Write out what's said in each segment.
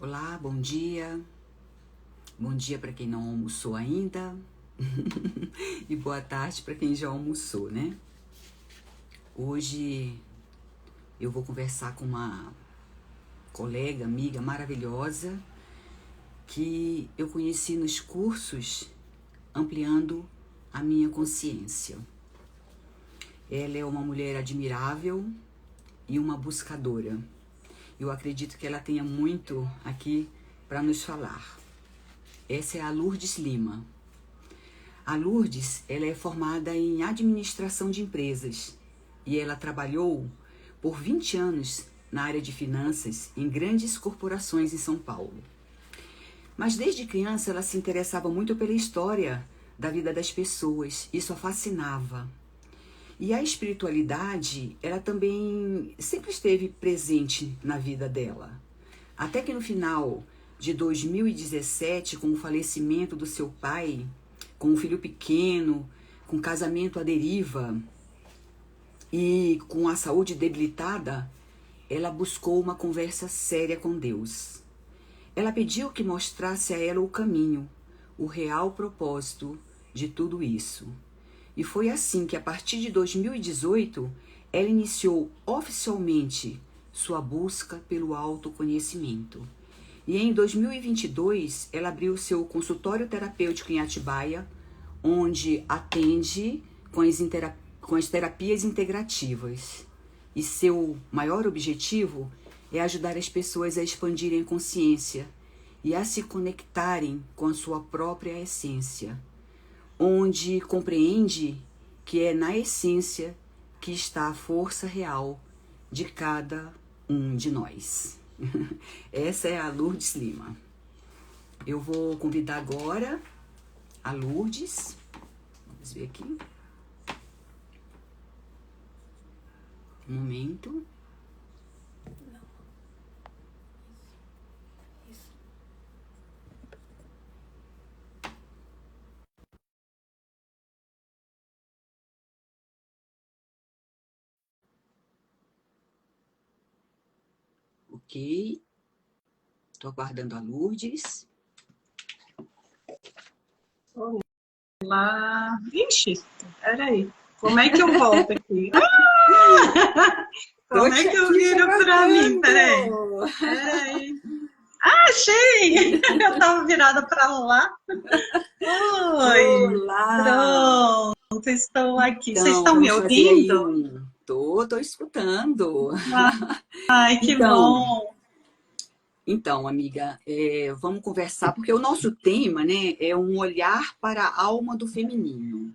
Olá, bom dia. Bom dia para quem não almoçou ainda. E boa tarde para quem já almoçou, né? Hoje eu vou conversar com uma colega, amiga maravilhosa que eu conheci nos cursos Ampliando a Minha Consciência. Ela é uma mulher admirável e uma buscadora. Eu acredito que ela tenha muito aqui para nos falar. Essa é a Lourdes Lima. A Lourdes, ela é formada em administração de empresas e ela trabalhou por 20 anos na área de finanças em grandes corporações em São Paulo. Mas desde criança ela se interessava muito pela história da vida das pessoas, isso a fascinava. E a espiritualidade, ela também sempre esteve presente na vida dela. Até que no final de 2017, com o falecimento do seu pai, com um filho pequeno, com casamento à deriva e com a saúde debilitada, ela buscou uma conversa séria com Deus. Ela pediu que mostrasse a ela o caminho, o real propósito de tudo isso. E foi assim que, a partir de 2018, ela iniciou oficialmente sua busca pelo autoconhecimento. E em 2022, ela abriu seu consultório terapêutico em Atibaia, onde atende com as terapias integrativas. E seu maior objetivo é ajudar as pessoas a expandirem a consciência e a se conectarem com a sua própria essência, onde compreende que é na essência que está a força real de cada um de nós. Essa é a Lourdes Lima. Eu vou convidar agora a Lourdes. Vamos ver aqui. Um momento. Ok. Estou aguardando a Lourdes. Olá. Vixe, peraí. Como é que eu volto aqui? Como é que eu viro para mim? Peraí. Achei! Eu estava virada para lá. Oi. Olá! Pronto, estou aqui. Vocês Então, estão me vamos fazer aí ouvindo? um... Tô escutando. Ai, que Então, bom. amiga, vamos conversar, porque o nosso tema, né, é um olhar para a alma do feminino.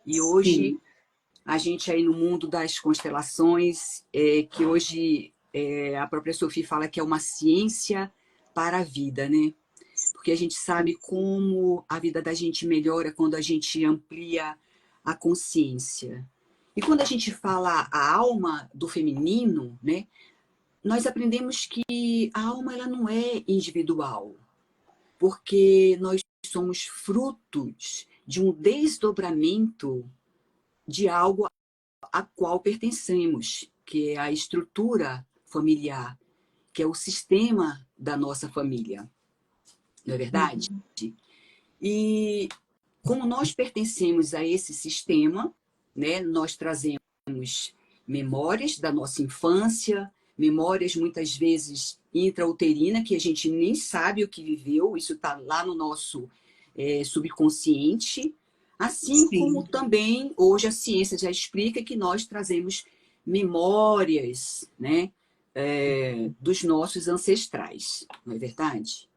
E hoje, Sim, a gente aí no mundo das constelações, que hoje a própria Sophie fala que é uma ciência para a vida, né? Porque a gente sabe como a vida da gente melhora quando a gente amplia a consciência. E quando a gente fala a alma do feminino, né, nós aprendemos que a alma ela não é individual, porque nós somos frutos de um desdobramento de algo a qual pertencemos, que é a estrutura familiar, que é o sistema da nossa família, não é verdade? E como nós pertencemos a esse sistema, né, nós trazemos memórias da nossa infância, memórias muitas vezes intrauterina, que a gente nem sabe o que viveu, isso está lá no nosso subconsciente, assim como sim. também hoje a ciência já explica que nós trazemos memórias, né, dos nossos ancestrais, não é verdade?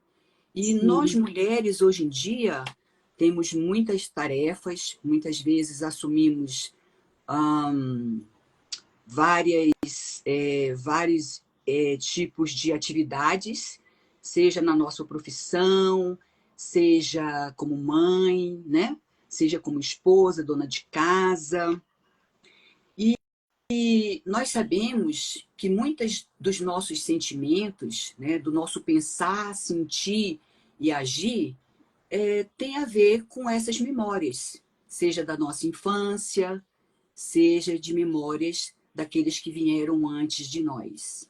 E nós Sim. mulheres hoje em dia temos muitas tarefas, muitas vezes assumimos vários tipos de atividades, seja na nossa profissão, seja como mãe, né? Seja como esposa, dona de casa. E nós sabemos que muitos dos nossos sentimentos, né, do nosso pensar, sentir e agir, tem a ver com essas memórias, seja da nossa infância, seja de memórias daqueles que vieram antes de nós.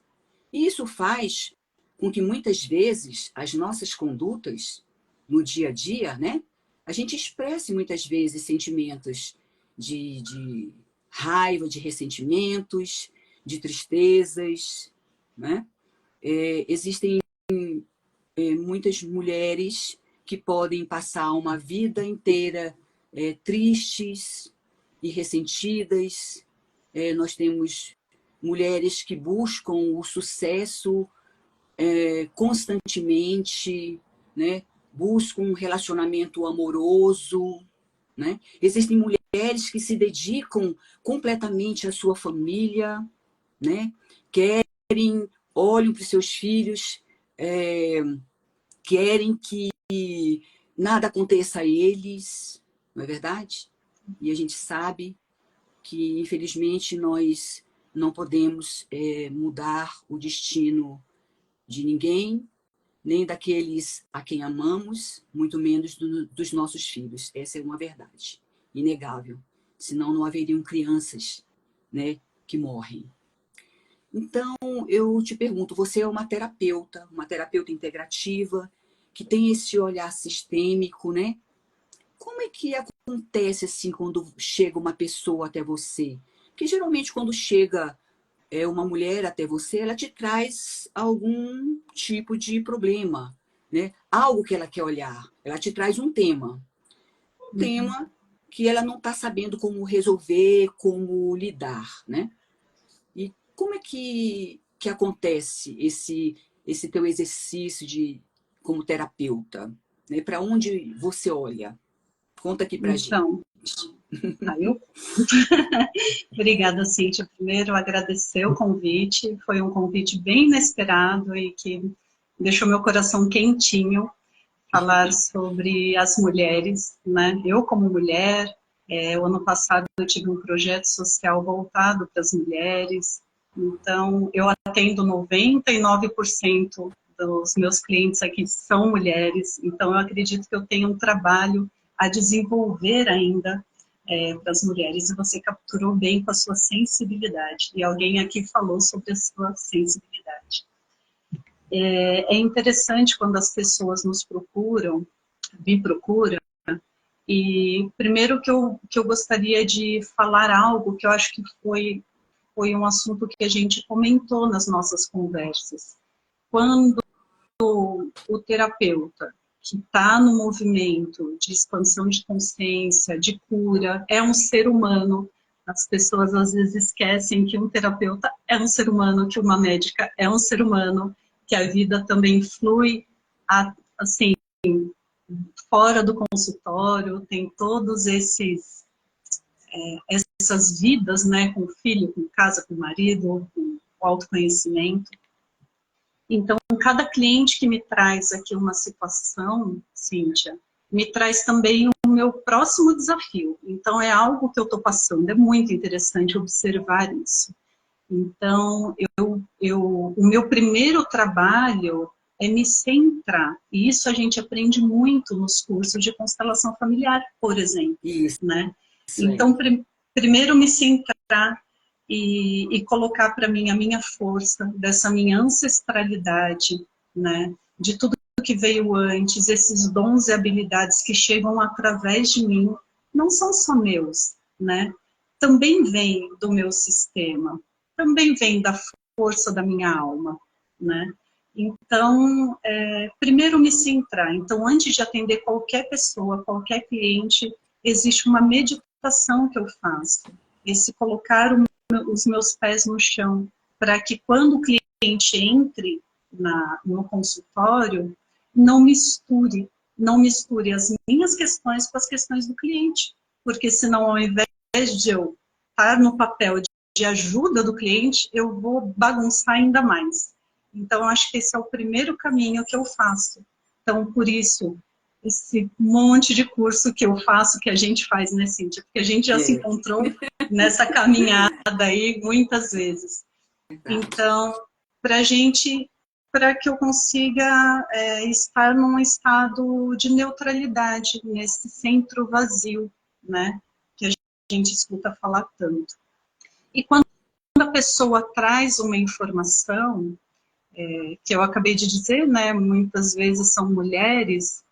E isso faz com que muitas vezes as nossas condutas no dia a dia, né? A gente expressa muitas vezes sentimentos de raiva, de ressentimentos, de tristezas, né? Existem muitas mulheres que podem passar uma vida inteira tristes e ressentidas. Nós temos mulheres que buscam o sucesso constantemente, né? Buscam um relacionamento amoroso, né? Existem mulheres que se dedicam completamente à sua família, né? Querem, olham para os seus filhos, querem que nada aconteça a eles, não é verdade? E a gente sabe que, infelizmente, nós não podemos mudar o destino de ninguém, nem daqueles a quem amamos, muito menos dos nossos filhos. Essa é uma verdade inegável. Senão não haveriam crianças, né, que morrem. Então, eu te pergunto, você é uma terapeuta integrativa, que tem esse olhar sistêmico, né? Como é que acontece assim quando chega uma pessoa até você? Porque geralmente quando chega uma mulher até você, ela te traz algum tipo de problema, né? Algo que ela quer olhar. Ela te traz um tema. Um tema que ela não está sabendo como resolver, como lidar, né? E como é que acontece esse teu exercício como terapeuta? Né? Para onde você olha? Conta aqui pra gente. Então, eu obrigada, Cíntia. Primeiro, agradecer o convite. Foi um convite bem inesperado e que deixou meu coração quentinho falar sobre as mulheres, né? Eu, como mulher, o ano passado eu tive um projeto social voltado para as mulheres. Então, eu atendo 99% dos meus clientes aqui são mulheres. Então, eu acredito que eu tenho um trabalho a desenvolver ainda para as mulheres, e você capturou bem com a sua sensibilidade, e alguém aqui falou sobre a sua sensibilidade. É interessante quando as pessoas me procuram, e primeiro que eu gostaria de falar algo que eu acho que foi um assunto que a gente comentou nas nossas conversas. Quando o terapeuta que está no movimento de expansão de consciência, de cura, é um ser humano. As pessoas às vezes esquecem que um terapeuta é um ser humano, que uma médica é um ser humano, que a vida também flui, assim, fora do consultório, tem todos essas vidas, né, com o filho, com casa, com o marido, com o autoconhecimento. Então, cada cliente que me traz aqui uma situação, Cíntia, me traz também o meu próximo desafio. Então, é algo que eu estou passando. É muito interessante observar isso. Então, o meu primeiro trabalho é me centrar. E isso a gente aprende muito nos cursos de constelação familiar, por exemplo. Isso, Né? isso aí. Então, primeiro me centrar e colocar para mim a minha força, dessa minha ancestralidade, né? De tudo que veio antes, esses dons e habilidades que chegam através de mim, não são só meus, né? Também vem do meu sistema, também vem da força da minha alma, né? Então, primeiro me centrar. Então, antes de atender qualquer pessoa, qualquer cliente, existe uma meditação que eu faço. Esse colocar os meus pés no chão, para que quando o cliente entre no consultório, não misture as minhas questões com as questões do cliente. Porque senão, ao invés de eu estar no papel de ajuda do cliente, eu vou bagunçar ainda mais. Então, acho que esse é o primeiro caminho que eu faço. Então, por isso, esse monte de curso que eu faço, que a gente faz, né, Cíntia? Porque a gente já se encontrou nessa caminhada aí muitas vezes. Então, para que eu consiga estar num estado de neutralidade, nesse centro vazio, né? Que a gente escuta falar tanto. E quando a pessoa traz uma informação, que eu acabei de dizer, né, muitas vezes são mulheres,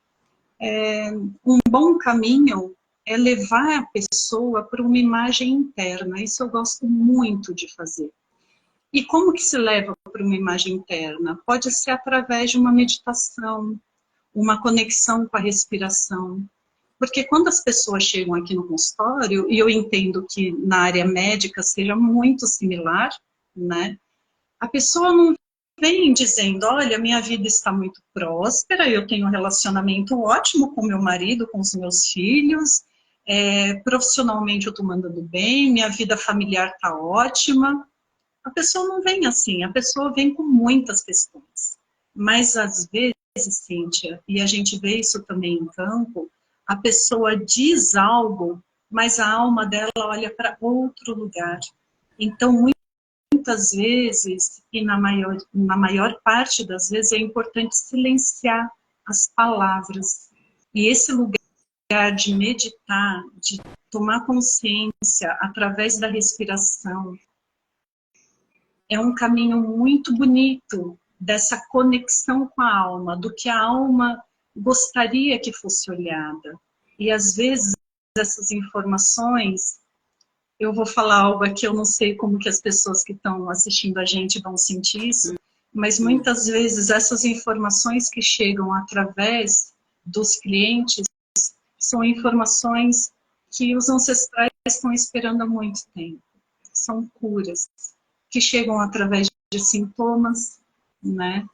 um bom caminho é levar a pessoa para uma imagem interna. Isso eu gosto muito de fazer. E como que se leva para uma imagem interna? Pode ser através de uma meditação, uma conexão com a respiração. Porque quando as pessoas chegam aqui no consultório, e eu entendo que na área médica seja muito similar, né? A pessoa não vem dizendo, olha, minha vida está muito próspera, eu tenho um relacionamento ótimo com meu marido, com os meus filhos, profissionalmente eu estou mandando bem, minha vida familiar está ótima. A pessoa não vem assim, a pessoa vem com muitas questões. Mas às vezes, Cíntia, e a gente vê isso também em campo, a pessoa diz algo, mas a alma dela olha para outro lugar. Então, muitas vezes, e na maior parte das vezes, é importante silenciar as palavras. E esse lugar de meditar, de tomar consciência através da respiração, é um caminho muito bonito dessa conexão com a alma, do que a alma gostaria que fosse olhada. E às vezes essas informações, eu vou falar algo aqui, eu não sei como que as pessoas que estão assistindo a gente vão sentir isso, mas muitas vezes essas informações que chegam através dos clientes são informações que os ancestrais estão esperando há muito tempo. São curas que chegam através de sintomas, né?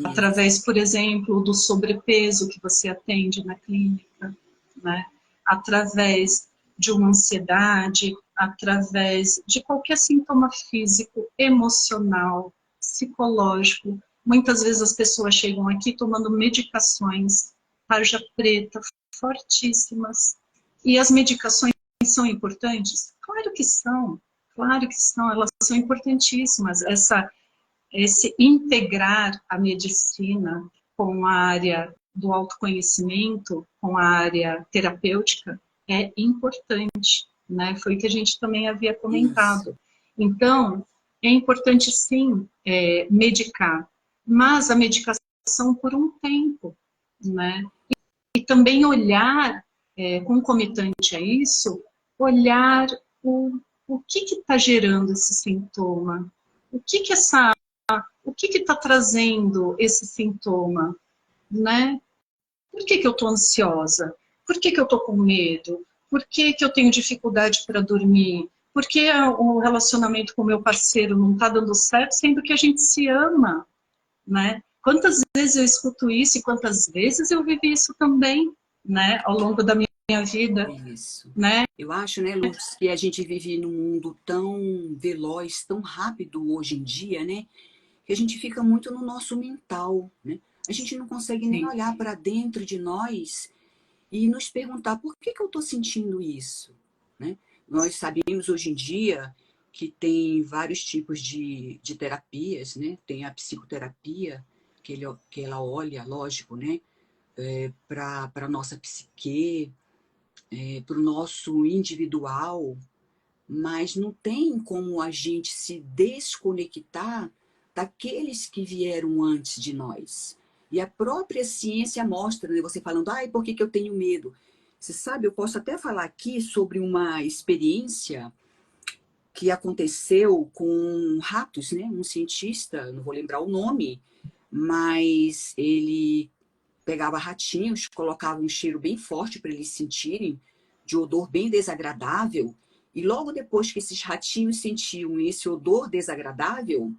Através, por exemplo, do sobrepeso que você atende na clínica, né? Através de uma ansiedade, através de qualquer sintoma físico, emocional, psicológico. Muitas vezes as pessoas chegam aqui tomando medicações, tarja preta, fortíssimas. E as medicações são importantes? Claro que são. Claro que são, elas são importantíssimas. Esse integrar a medicina com a área do autoconhecimento, com a área terapêutica, é importante, né? Foi o que a gente também havia comentado. Isso. Então, é importante sim medicar, mas a medicação por um tempo, né? E também olhar, concomitante a isso, olhar o que está gerando esse sintoma, o que está trazendo esse sintoma, né? Por que eu estou ansiosa? Por que eu estou com medo? Por que eu tenho dificuldade para dormir? Por que o relacionamento com o meu parceiro não está dando certo, sendo que a gente se ama, né? Quantas vezes eu escuto isso e quantas vezes eu vivi isso também, né? Ao longo da minha vida. Isso. Né? Eu acho, né, Lourdes, que a gente vive num mundo tão veloz, tão rápido hoje em dia, né? Que a gente fica muito no nosso mental, né? A gente não consegue nem olhar para dentro de nós e nos perguntar por que eu estou sentindo isso, né? Nós sabemos hoje em dia que tem vários tipos de terapias, né? Tem a psicoterapia, que ela olha, lógico, né? Para a nossa psique, para o nosso individual, mas não tem como a gente se desconectar daqueles que vieram antes de nós. E a própria ciência mostra, né? Você falando, ai, por que eu tenho medo? Você sabe, eu posso até falar aqui sobre uma experiência que aconteceu com ratos, né? Um cientista, não vou lembrar o nome, mas ele pegava ratinhos, colocava um cheiro bem forte para eles sentirem, de odor bem desagradável, e logo depois que esses ratinhos sentiam esse odor desagradável,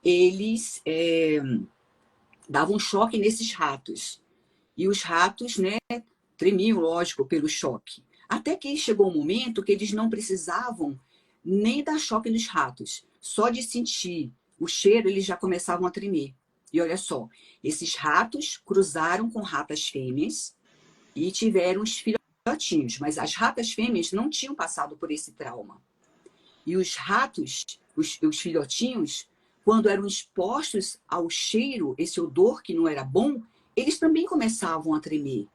eles davam um choque nesses ratos. E os ratos, né, tremiam, lógico, pelo choque. Até que chegou um momento que eles não precisavam nem dar choque nos ratos. Só de sentir o cheiro, eles já começavam a tremer. E olha só, esses ratos cruzaram com ratas fêmeas e tiveram os filhotinhos, mas as ratas fêmeas não tinham passado por esse trauma. E os ratos, os filhotinhos, quando eram expostos ao cheiro, esse odor que não era bom, eles também começavam a tremer.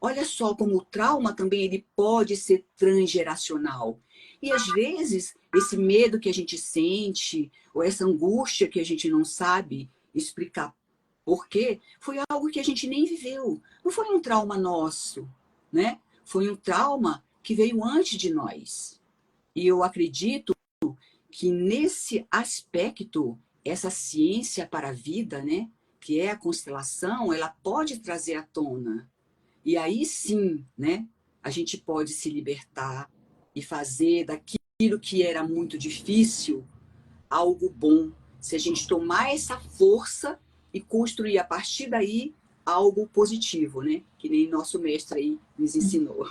Olha só como o trauma também ele pode ser transgeracional. E às vezes, esse medo que a gente sente, ou essa angústia que a gente não sabe explicar por quê, foi algo que a gente nem viveu. Não foi um trauma nosso, né? Foi um trauma que veio antes de nós. E eu acredito que nesse aspecto, essa ciência para a vida, né, que é a constelação, ela pode trazer à tona. E aí sim, né, a gente pode se libertar e fazer daquilo que era muito difícil algo bom. Se a gente tomar essa força e construir a partir daí algo positivo, né? Que nem nosso mestre aí nos ensinou.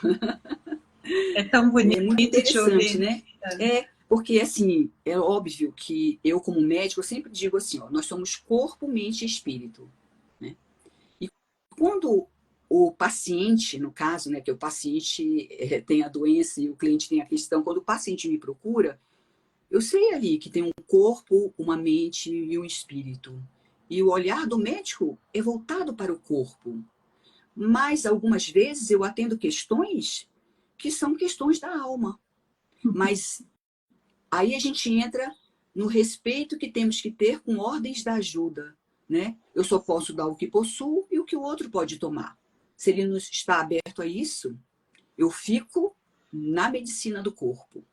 É tão bonito É muito te interessante, ouvir. né? Porque assim, é óbvio que eu como médico, eu sempre digo assim, ó, nós somos corpo, mente e espírito, né? E quando o paciente, no caso, né, que o paciente tem a doença e o cliente tem a questão, quando o paciente me procura, eu sei ali que tem um corpo, uma mente e um espírito. E o olhar do médico é voltado para o corpo. Mas algumas vezes eu atendo questões que são questões da alma. Mas aí a gente entra no respeito que temos que ter com ordens da ajuda, né? Eu só posso dar o que possuo e o que o outro pode tomar. Se ele não está aberto a isso, eu fico na medicina do corpo.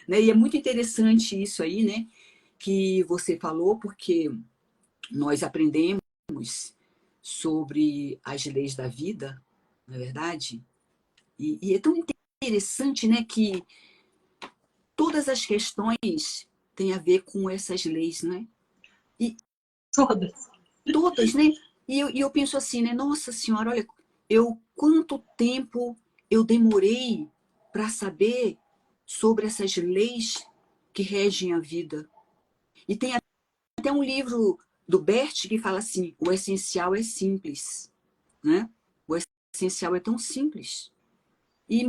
Né? E é muito interessante isso aí, né? Que você falou, porque nós aprendemos sobre as leis da vida, não é verdade? E é tão interessante, né, que todas as questões têm a ver com essas leis, né? E todas. todas, né? E eu penso assim, né? Nossa Senhora, olha, quanto tempo eu demorei para saber sobre essas leis que regem a vida. E tem até um livro do Bert que fala assim, o essencial é simples, né? O essencial é tão simples. E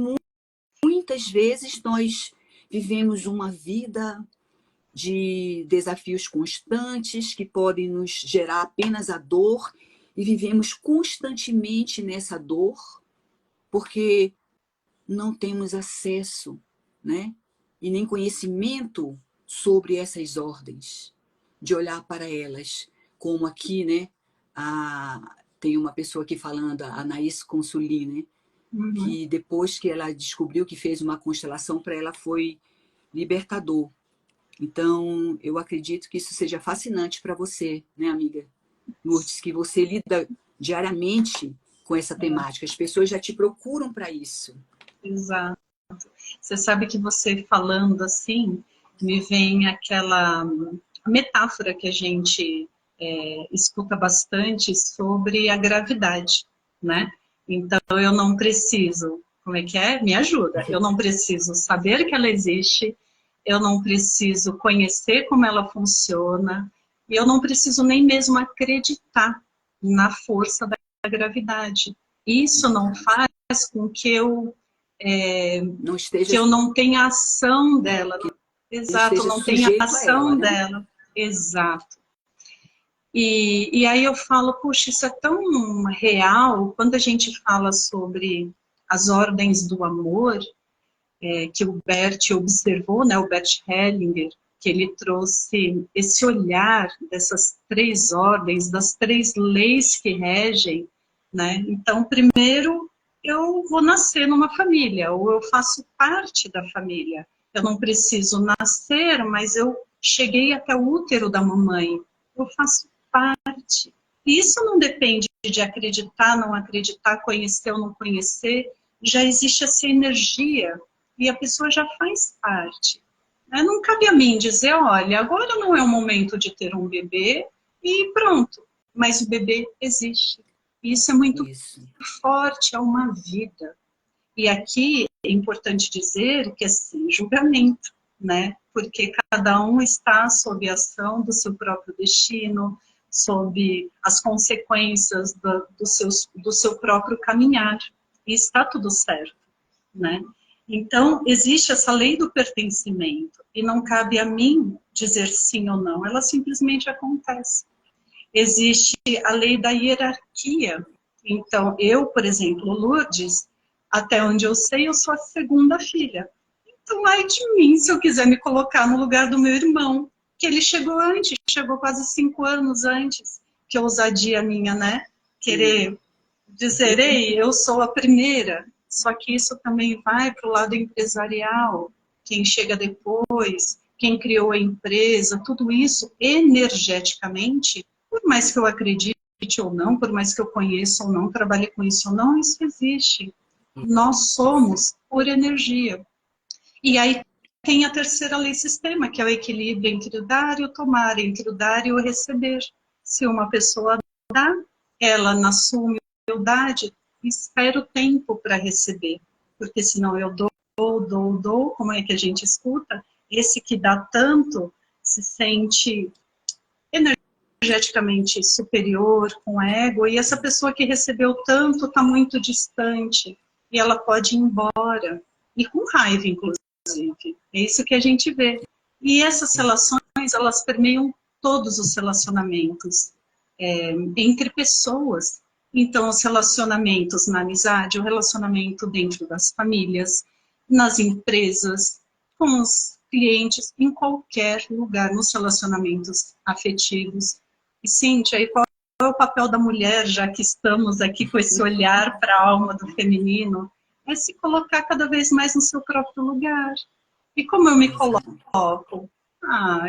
muitas vezes nós vivemos uma vida de desafios constantes que podem nos gerar apenas a dor e vivemos constantemente nessa dor porque não temos acesso, né? E nem conhecimento sobre essas ordens, de olhar para elas, como aqui, né? Tem uma pessoa aqui falando, a Anaís Consuli, né? Uhum. Que depois que ela descobriu que fez uma constelação, para ela foi libertador. Então, eu acredito que isso seja fascinante para você, né, amiga Lourdes, que você lida diariamente com essa temática. As pessoas já te procuram para isso. Exato. Você sabe que você falando assim, me vem aquela metáfora que a gente escuta bastante sobre a gravidade, né? Então, eu não preciso, como é que é? Me ajuda. Eu não preciso saber que ela existe, eu não preciso conhecer como ela funciona, e eu não preciso nem mesmo acreditar na força da gravidade. Isso não faz com Não esteja, que eu não tenha ação dela. Exato, não tenha sujeito a ela, ação né? dela. Exato. E aí eu falo, puxa, isso é tão real, quando a gente fala sobre as ordens do amor, que o Bert observou, né, o Bert Hellinger, que ele trouxe esse olhar dessas três ordens, das três leis que regem, né? Então, primeiro, eu vou nascer numa família, ou eu faço parte da família. Eu não preciso nascer, mas eu cheguei até o útero da mamãe. Eu faço parte. E isso não depende de acreditar, não acreditar, conhecer ou não conhecer. Já existe essa energia e a pessoa já faz parte. Não cabe a mim dizer, olha, agora não é o momento de ter um bebê e pronto. Mas o bebê existe. E isso é muito forte, é uma vida. E aqui é importante dizer que é sem julgamento, né? Porque cada um está sob a ação do seu próprio destino, sob as consequências do seu próprio caminhar. E está tudo certo, né? Então, existe essa lei do pertencimento, e não cabe a mim dizer sim ou não, ela simplesmente acontece. Existe a lei da hierarquia. Então, eu, por exemplo, Lourdes, até onde eu sei, eu sou a segunda filha. Então, ai de mim, se eu quiser me colocar no lugar do meu irmão, que ele chegou antes, chegou quase 5 anos antes. Que ousadia minha, né? Querer dizer, ei, eu sou a primeira. Só que isso também vai para o lado empresarial. Quem chega depois, quem criou a empresa, tudo isso energeticamente, por mais que eu acredite ou não, por mais que eu conheça ou não, trabalhe com isso ou não, isso existe. Nós somos por energia. E aí tem a terceira lei sistema, que é o equilíbrio entre o dar e o tomar, entre o dar e o receber. Se uma pessoa dá, ela na sua humildade espera o tempo para receber, porque senão eu dou, como é que a gente escuta? Esse que dá tanto se sente energeticamente superior, com ego, e essa pessoa que recebeu tanto está muito distante, e ela pode ir embora, e com raiva, inclusive. É isso que a gente vê. E essas relações, elas permeiam todos os relacionamentos entre pessoas. Então, os relacionamentos na amizade, o relacionamento dentro das famílias, nas empresas, com os clientes, em qualquer lugar, nos relacionamentos afetivos. E, Cíntia, e qual é o papel da mulher, já que estamos aqui com esse olhar para a alma do feminino? É se colocar cada vez mais no seu próprio lugar. E como eu me coloco?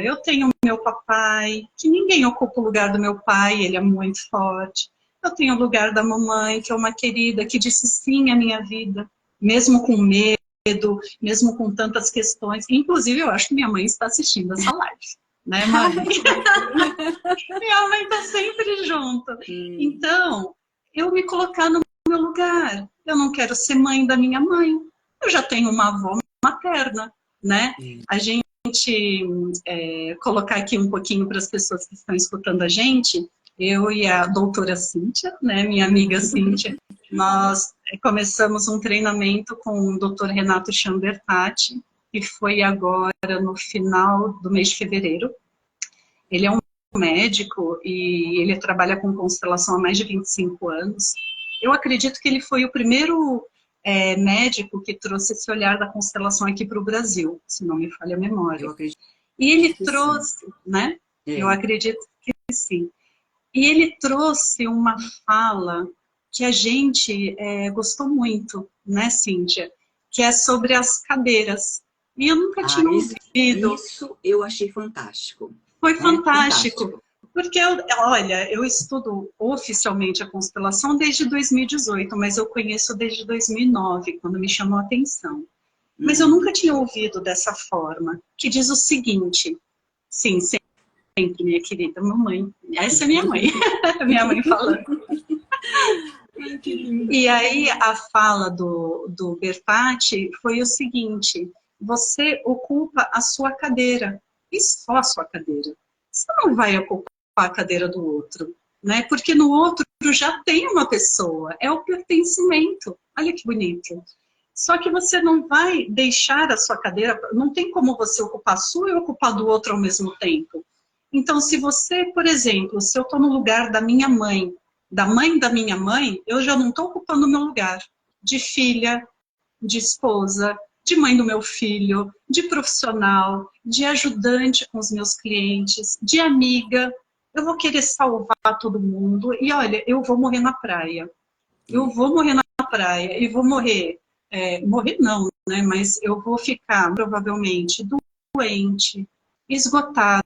Eu tenho meu papai, que ninguém ocupa o lugar do meu pai, ele é muito forte. Eu tenho o lugar da mamãe, que é uma querida, que disse sim à minha vida, mesmo com medo, mesmo com tantas questões. Inclusive, eu acho que minha mãe está assistindo essa live, né, mãe? Minha mãe está sempre junto. Então, eu me colocar no meu lugar. Eu não quero ser mãe da minha mãe. Eu já tenho uma avó materna, né? A gente colocar aqui um pouquinho para as pessoas que estão escutando a gente, eu e a doutora Cíntia, né, minha amiga Cíntia, nós começamos um treinamento com o doutor Renato Chambertati, que foi agora no final do mês de fevereiro. Ele é um médico e ele trabalha com constelação há mais de 25 anos. Eu acredito que ele foi o primeiro médico que trouxe esse olhar da constelação aqui para o Brasil, se não me falha a memória. Eu acredito e ele que trouxe, sim. Né? Eu acredito que sim. E ele trouxe uma fala que a gente gostou muito, né, Cíntia? Que é sobre as cadeiras. E eu nunca tinha ouvido. Isso eu achei fantástico. Foi fantástico. Porque, olha, eu estudo oficialmente a constelação desde 2018, mas eu conheço desde 2009, quando me chamou a atenção. Mas eu nunca tinha ouvido dessa forma, que diz o seguinte, sim, sempre, minha querida mamãe, essa é minha mãe, minha mãe falando. E aí a fala do Bertati foi o seguinte, você ocupa a sua cadeira, e só a sua cadeira. Você não vai ocupar a cadeira do outro, né? Porque no outro já tem uma pessoa, é o pertencimento. Olha que bonito. Só que você não vai deixar a sua cadeira, não tem como você ocupar a sua e ocupar do outro ao mesmo tempo. Então, se você, por exemplo, se eu estou no lugar da minha mãe, da mãe da minha mãe, eu já não estou ocupando o meu lugar de filha, de esposa, de mãe do meu filho, de profissional, de ajudante com os meus clientes, de amiga. Eu vou querer salvar todo mundo e, olha, eu vou morrer na praia. Eu vou morrer na praia e vou morrer. Morrer não, né? Mas eu vou ficar, provavelmente, doente, esgotada.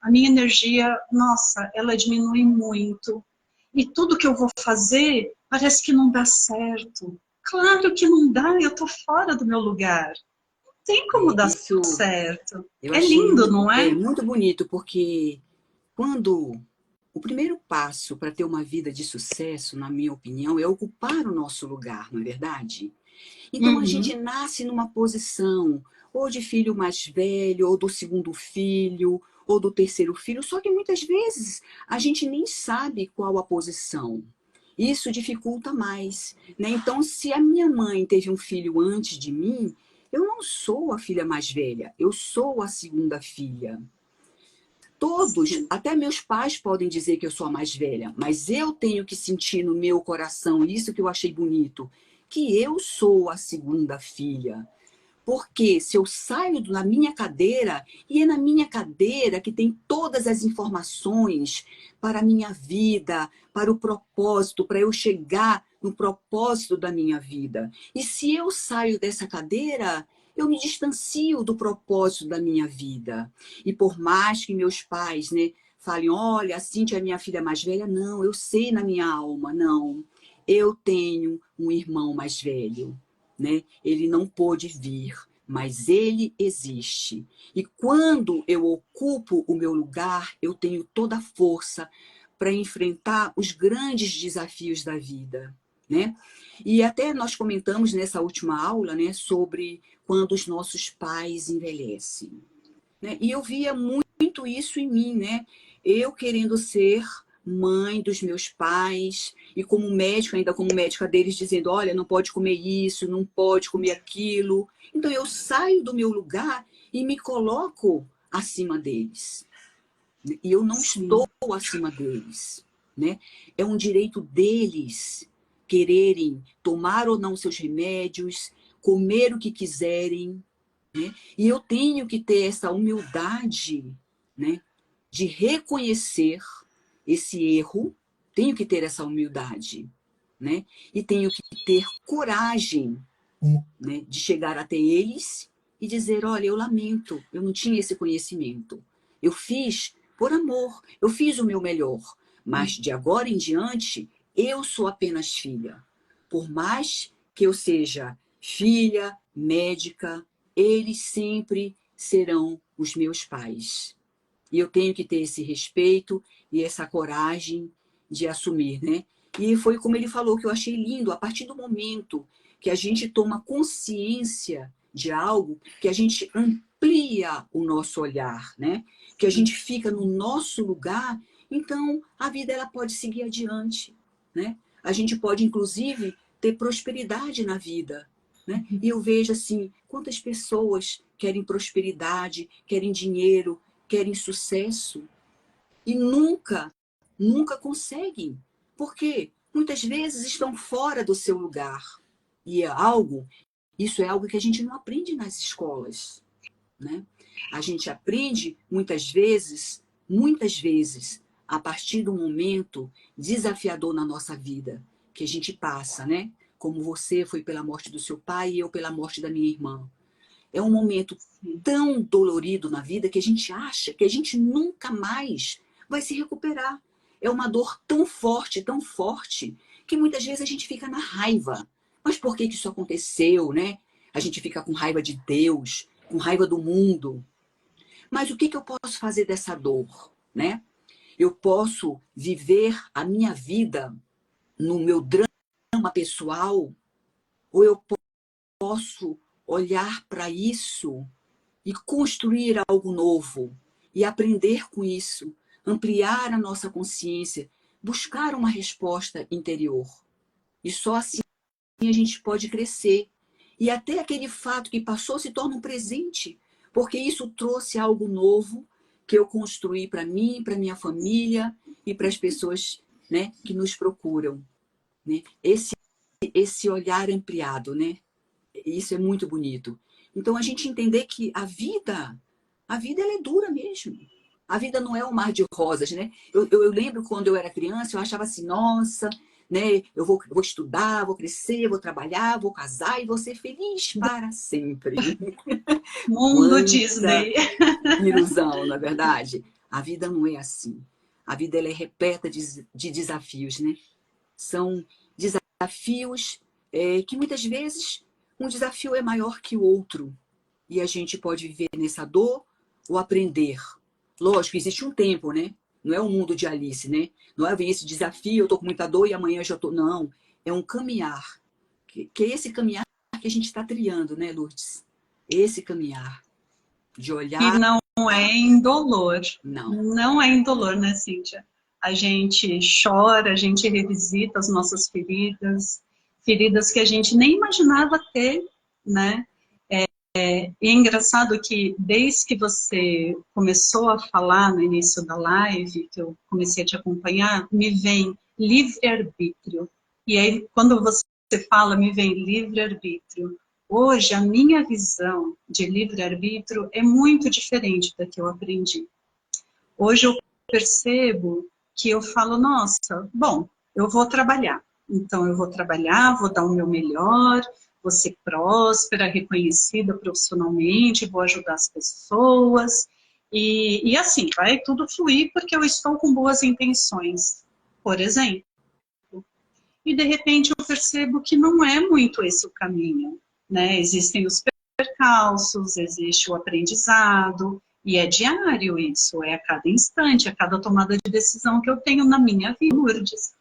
A minha energia, nossa, ela diminui muito. E tudo que eu vou fazer parece que não dá certo. Claro que não dá, eu tô fora do meu lugar. Não tem como dar certo. É lindo, não é? É muito bonito, porque quando o primeiro passo para ter uma vida de sucesso, na minha opinião, é ocupar o nosso lugar, não é verdade? Então a gente nasce numa posição, ou de filho mais velho, ou do segundo filho, ou do terceiro filho, só que muitas vezes a gente nem sabe qual a posição. Isso dificulta mais, né? Então, se a minha mãe teve um filho antes de mim, eu não sou a filha mais velha, eu sou a segunda filha. Todos, até meus pais podem dizer que eu sou a mais velha, mas eu tenho que sentir no meu coração, isso que eu achei bonito, que eu sou a segunda filha. Porque se eu saio da minha cadeira, e é na minha cadeira que tem todas as informações para a minha vida, para o propósito, para eu chegar no propósito da minha vida. E se eu saio dessa cadeira, eu me distancio do propósito da minha vida. E por mais que meus pais, né, falem, olha, a Cíntia é minha filha mais velha, não, eu sei na minha alma, não. Eu tenho um irmão mais velho, né? Ele não pôde vir, mas ele existe. E quando eu ocupo o meu lugar, eu tenho toda a força para enfrentar os grandes desafios da vida, né? E até nós comentamos nessa última aula, né, sobre quando os nossos pais envelhecem, né? E eu via muito isso em mim, né? Eu querendo ser mãe dos meus pais e como médica, ainda como médica deles, dizendo, olha, não pode comer isso, não pode comer aquilo. Então eu saio do meu lugar e me coloco acima deles. E eu não estou acima deles, né? É um direito deles quererem tomar ou não seus remédios, comer o que quiserem, né? E eu tenho que ter essa humildade, né, de reconhecer esse erro, tenho que ter essa humildade, né? E tenho que ter coragem, né, de chegar até eles e dizer, olha, eu lamento, eu não tinha esse conhecimento. Eu fiz por amor, eu fiz o meu melhor, mas de agora em diante, eu sou apenas filha. Por mais que eu seja filha, médica, eles sempre serão os meus pais. E eu tenho que ter esse respeito e essa coragem de assumir, né? E foi como ele falou, que eu achei lindo, a partir do momento que a gente toma consciência de algo, que a gente amplia o nosso olhar, né? Que a gente fica no nosso lugar, então a vida ela pode seguir adiante, né? A gente pode, inclusive, ter prosperidade na vida, né? E eu vejo assim, quantas pessoas querem prosperidade, querem dinheiro, querem sucesso e nunca conseguem. Por quê? Muitas vezes estão fora do seu lugar. E isso é algo que a gente não aprende nas escolas, né? A gente aprende muitas vezes, a partir do momento desafiador na nossa vida, que a gente passa, né? Como você foi pela morte do seu pai e eu pela morte da minha irmã. É um momento tão dolorido na vida que a gente acha que a gente nunca mais vai se recuperar. É uma dor tão forte, que muitas vezes a gente fica na raiva. Mas por que isso aconteceu, né? A gente fica com raiva de Deus, com raiva do mundo. Mas o que eu posso fazer dessa dor, né? Eu posso viver a minha vida no meu drama pessoal, ou eu posso olhar para isso e construir algo novo e aprender com isso, ampliar a nossa consciência, buscar uma resposta interior. E só assim a gente pode crescer. E até aquele fato que passou se torna um presente, porque isso trouxe algo novo que eu construí para mim, para minha família e para as pessoas, né, que nos procuram, né? Esse olhar ampliado, né? Isso é muito bonito. Então, a gente entender que a vida ela é dura mesmo. A vida não é um mar de rosas, né? Eu lembro quando eu era criança, eu achava assim, nossa, né? Eu vou estudar, vou crescer, vou trabalhar, vou casar e vou ser feliz para sempre. Mundo Quanta Disney. ilusão, na verdade. A vida não é assim. A vida ela é repleta de desafios, né? São desafios que muitas vezes um desafio é maior que o outro. E a gente pode viver nessa dor ou aprender. Lógico, existe um tempo, né? Não é um mundo de Alice, né? Não é vem esse desafio, eu tô com muita dor e amanhã eu já tô. Não. É um caminhar. Que é esse caminhar que a gente está triando, né, Lourdes? Esse caminhar de E olhar. não é indolor. Não. Não é indolor, né, Cíntia? A gente chora, a gente revisita as nossas feridas, feridas que a gente nem imaginava ter, né? E é engraçado que desde que você começou a falar no início da live, que eu comecei a te acompanhar, me vem livre-arbítrio. E aí, quando você fala, me vem livre-arbítrio. Hoje, a minha visão de livre-arbítrio é muito diferente da que eu aprendi. Hoje eu percebo que eu falo, nossa, bom, eu vou trabalhar. Então, eu vou trabalhar, vou dar o meu melhor, vou ser próspera, reconhecida profissionalmente, vou ajudar as pessoas. E assim, vai tudo fluir porque eu estou com boas intenções, por exemplo. E, de repente, eu percebo que não é muito esse o caminho, né? Existem os percalços, existe o aprendizado, e é diário isso, é a cada instante, a cada tomada de decisão que eu tenho na minha vida, Lourdes.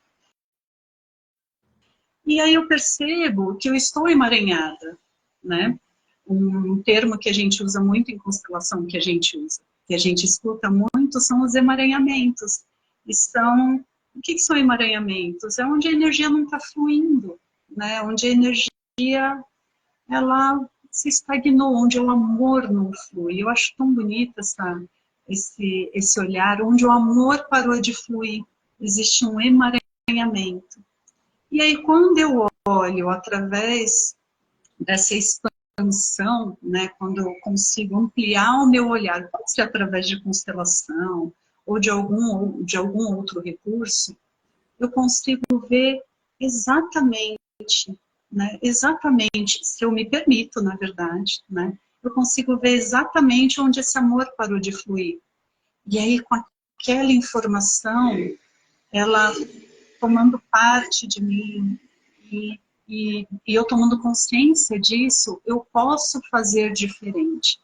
E aí eu percebo que eu estou emaranhada, né? Um termo que a gente usa muito em constelação, que a gente escuta muito, são os emaranhamentos. O que são emaranhamentos? É onde a energia não está fluindo, né? Onde a energia, ela se estagnou, onde o amor não flui. Eu acho tão bonita esse olhar, onde o amor parou de fluir. Existe um emaranhamento. E aí, quando eu olho através dessa expansão, né, quando eu consigo ampliar o meu olhar, pode ser através de constelação ou de algum outro recurso, eu consigo ver exatamente, né, exatamente, se eu me permito, na verdade, né, eu consigo ver exatamente onde esse amor parou de fluir. E aí, com aquela informação, ela tomando parte de mim, e eu tomando consciência disso, eu posso fazer diferente,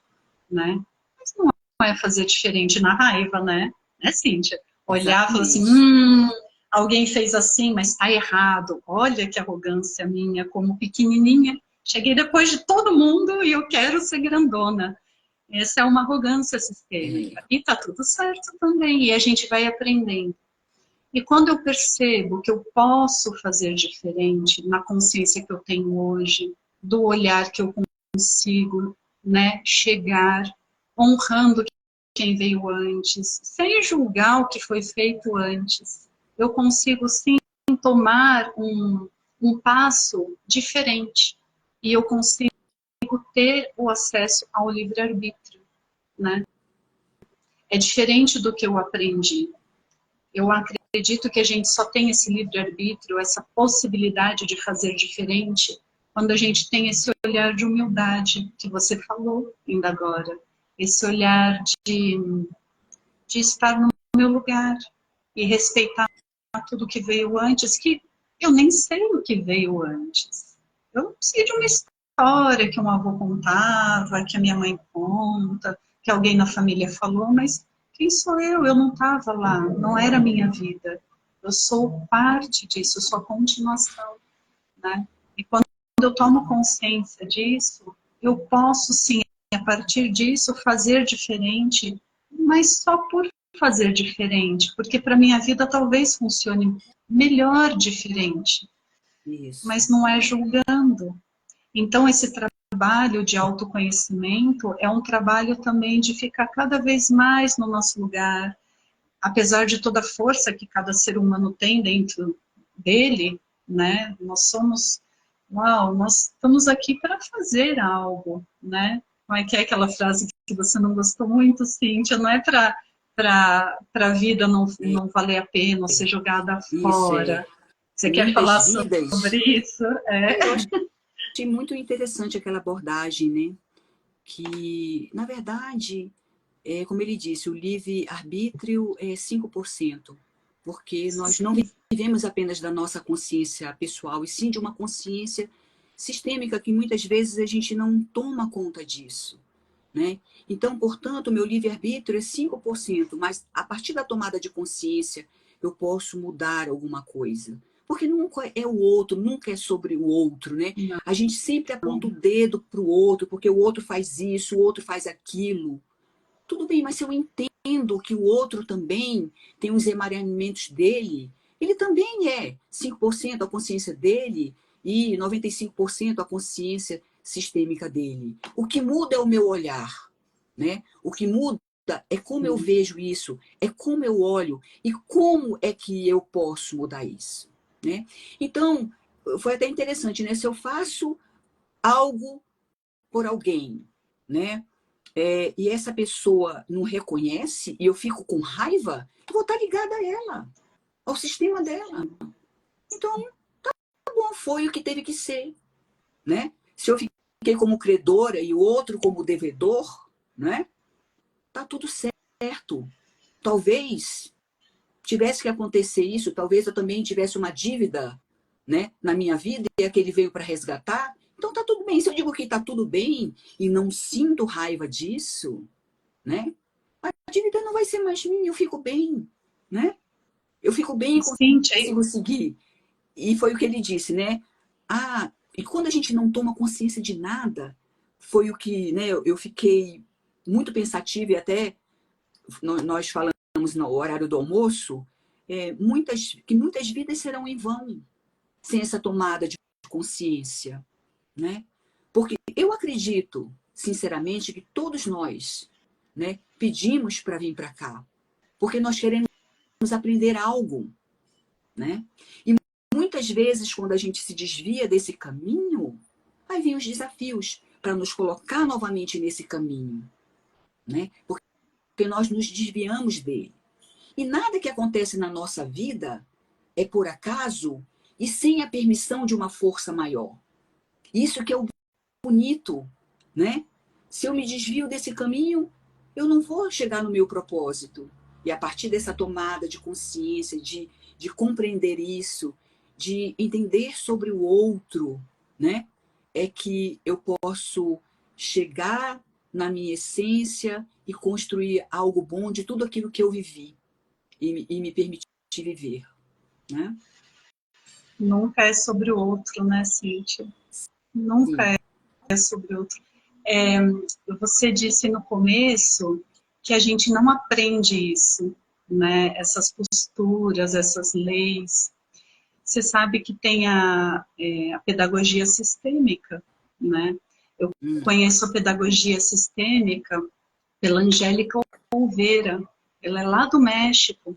né? Mas não é fazer diferente na raiva, né? Né, Cíntia? Olhar e falar assim, alguém fez assim, mas está errado. Olha que arrogância minha, como pequenininha. Cheguei depois de todo mundo e eu quero ser grandona. Essa é uma arrogância sistêmica. E tá tudo certo também, e a gente vai aprendendo. E quando eu percebo que eu posso fazer diferente na consciência que eu tenho hoje, do olhar que eu consigo, né, chegar, honrando quem veio antes, sem julgar o que foi feito antes, eu consigo sim tomar um passo diferente. E eu consigo ter o acesso ao livre-arbítrio, né? É diferente do que eu aprendi. Eu acredito que a gente só tem esse livre-arbítrio, essa possibilidade de fazer diferente, quando a gente tem esse olhar de humildade, que você falou ainda agora. Esse olhar de estar no meu lugar e respeitar tudo que veio antes, que eu nem sei o que veio antes. Eu sei de uma história que um avô contava, que a minha mãe conta, que alguém na família falou, mas quem sou eu? Eu não estava lá, não era a minha vida. Eu sou parte disso, eu sou a continuação, né? E quando eu tomo consciência disso, eu posso sim, a partir disso, fazer diferente, mas só por fazer diferente, porque para minha vida talvez funcione melhor diferente, mas não é julgando. Então esse trabalho de autoconhecimento é um trabalho também de ficar cada vez mais no nosso lugar, apesar de toda a força que cada ser humano tem dentro dele, né? Nós estamos aqui para fazer algo, né? Como é que é aquela frase que você não gostou muito, Cíntia? Não é para a vida não valer a pena ou ser jogada fora. Você quer falar sobre isso? Eu achei muito interessante aquela abordagem, né? Que, na verdade, como ele disse, o livre-arbítrio é 5%, porque nós não vivemos apenas da nossa consciência pessoal, e sim de uma consciência sistêmica que muitas vezes a gente não toma conta disso, né? Então, portanto, o meu livre-arbítrio é 5%, mas a partir da tomada de consciência eu posso mudar alguma coisa. Porque nunca é o outro, nunca é sobre o outro, né? Não. A gente sempre aponta o dedo para o outro, porque o outro faz isso, o outro faz aquilo. Tudo bem, mas se eu entendo que o outro também tem os emaranhamentos dele, ele também é 5% a consciência dele e 95% a consciência sistêmica dele. O que muda é o meu olhar, né? O que muda é como eu vejo isso, é como eu olho e como é que eu posso mudar isso, né? Então, foi até interessante, né? Se eu faço algo por alguém, né? E essa pessoa não reconhece e eu fico com raiva, eu vou estar ligada a ela, ao sistema dela. Então, tá bom, foi o que teve que ser, né? Se eu fiquei como credora e o outro como devedor, né? Tá tudo certo. Talvez tivesse que acontecer isso, talvez eu também tivesse uma dívida, né, na minha vida e aquele veio para resgatar. Então tá tudo bem. Se eu digo que tá tudo bem e não sinto raiva disso, né? A dívida não vai ser mais minha, eu fico bem, né? Eu fico bem e consigo seguir. E foi o que ele disse, né? E quando a gente não toma consciência de nada, foi o que, né, eu fiquei muito pensativa e até nós falamos no horário do almoço, que muitas vidas serão em vão sem essa tomada de consciência, né? Porque eu acredito, sinceramente, que todos nós, né, pedimos para vir para cá, porque nós queremos aprender algo, né? E muitas vezes, quando a gente se desvia desse caminho, aí vem os desafios para nos colocar novamente nesse caminho, né? Porque nós nos desviamos dele. E nada que acontece na nossa vida é por acaso e sem a permissão de uma força maior. Isso que é o bonito, né? Se eu me desvio desse caminho, eu não vou chegar no meu propósito. E a partir dessa tomada de consciência, de compreender isso, de entender sobre o outro, né? É que eu posso chegar na minha essência e construir algo bom de tudo aquilo que eu vivi e me permitir viver, né? Nunca é sobre o outro, né, Cíntia? Nunca Sim. É sobre o outro. Você disse no começo que a gente não aprende isso, né? Essas posturas, essas leis. Você sabe que tem a pedagogia sistêmica, né? Eu conheço a pedagogia sistêmica pela Angélica Oliveira. Ela é lá do México,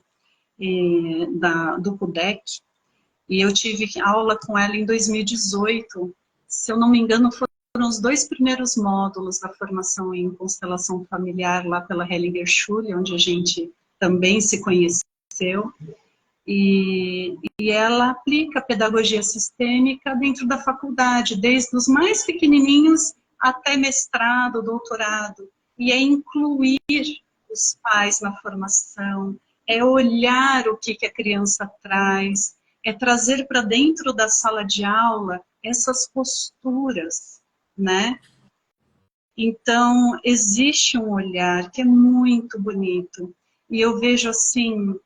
do CUDEC, e eu tive aula com ela em 2018. Se eu não me engano, foram os 2 primeiros módulos da formação em constelação familiar lá pela Hellinger Schule, onde a gente também se conheceu. E ela aplica a pedagogia sistêmica dentro da faculdade, desde os mais pequenininhos até mestrado, doutorado. E é incluir os pais na formação, é olhar o que a criança traz, é trazer para dentro da sala de aula essas posturas, né? Então, existe um olhar que é muito bonito. E eu vejo assim,